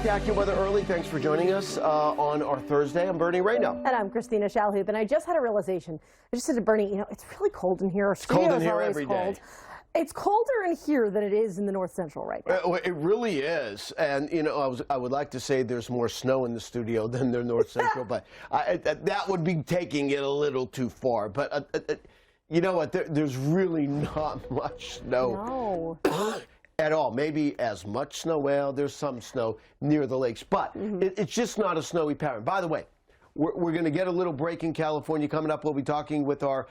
AccuWeather early. Thanks for joining us on our Thursday. I'm Bernie Rayno. And I'm Kristina Shalhoup. And I just had a realization. I just said to Bernie, you know, it's really cold in here. It's cold in here every day. It's colder in here than it is in the North Central right now. It really is. And, you know, I would like to say there's more snow in the studio than the North Central, but that would be taking it a little too far. But you know what? There's really not much snow. No. At all. Maybe as much snow. Well, there's some snow near the lakes, but it's just not a snowy pattern. By the way, we're going to get a little break in California coming up. We'll be talking with our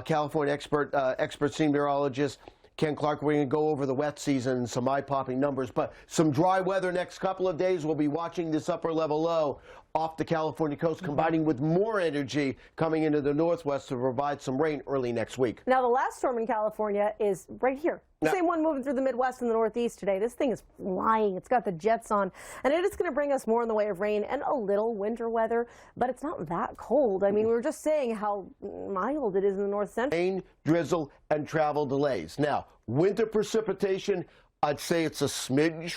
California expert scene meteorologist, Ken Clark. We're going to go over the wet season, some eye-popping numbers, but some dry weather next couple of days. We'll be watching this upper level low off the California coast, combining with more energy coming into the northwest to provide some rain early next week. Now, the last storm in California is right here. The same one moving through the Midwest and the Northeast today. This thing is flying. It's got the jets on, and it is going to bring us more in the way of rain and a little winter weather, but it's not that cold. I mean, we were just saying how mild it is in the North Central. Rain, drizzle, and travel delays. Now, winter precipitation, I'd say it's a smidge.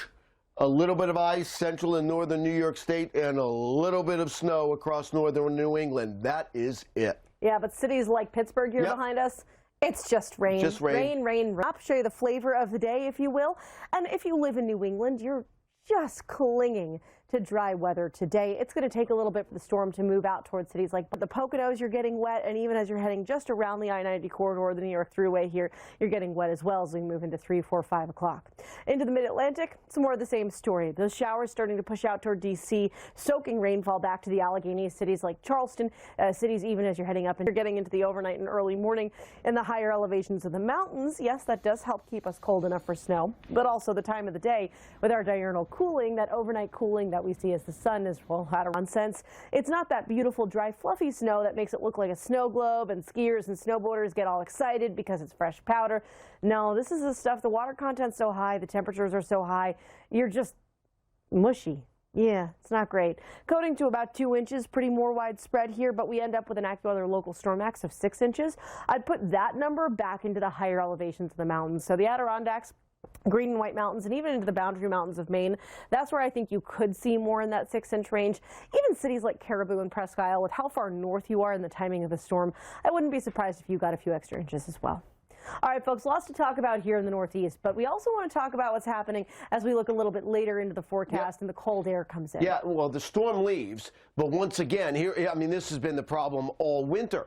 A little bit of ice central and northern New York State, and a little bit of snow across northern New England. That is it. Yeah, but cities like Pittsburgh here behind us, it's just rain. Just rain. Rain. I'll show you the flavor of the day, if you will. And if you live in New England, you're just clinging to dry weather today. It's going to take a little bit for the storm to move out towards cities like the Poconos. You're getting wet, and even as you're heading just around the I-90 corridor, the New York Thruway here, you're getting wet as well as we move into 3, 4, 5 o'clock. Into the Mid-Atlantic, some more of the same story. Those showers starting to push out toward D.C., soaking rainfall back to the Alleghenies, cities like Charleston, cities even as you're heading up and you're getting into the overnight and early morning in the higher elevations of the mountains. Yes, that does help keep us cold enough for snow, but also the time of the day with our diurnal cooling, that overnight cooling that we see as the sun is, well, out of nonsense. It's not that beautiful, dry, fluffy snow that makes it look like a snow globe and skiers and snowboarders get all excited because it's fresh powder. No, this is the stuff, the water content's so high, the temperatures are so high, you're just mushy. Yeah, it's not great. Coating to about 2 inches, pretty more widespread here, but we end up with an AccuWeather local storm max of 6 inches. I'd put that number back into the higher elevations of the mountains. So the Adirondacks, Green and White Mountains, and even into the Boundary Mountains of Maine. That's where I think you could see more in that 6-inch range. Even cities like Caribou and Presque Isle, with how far north you are in the timing of the storm, I wouldn't be surprised if you got a few extra inches as well. All right, folks, lots to talk about here in the Northeast, but we also want to talk about what's happening as we look a little bit later into the forecast and the cold air comes in. Yeah, well, the storm leaves, but once again, here, I mean, this has been the problem all winter.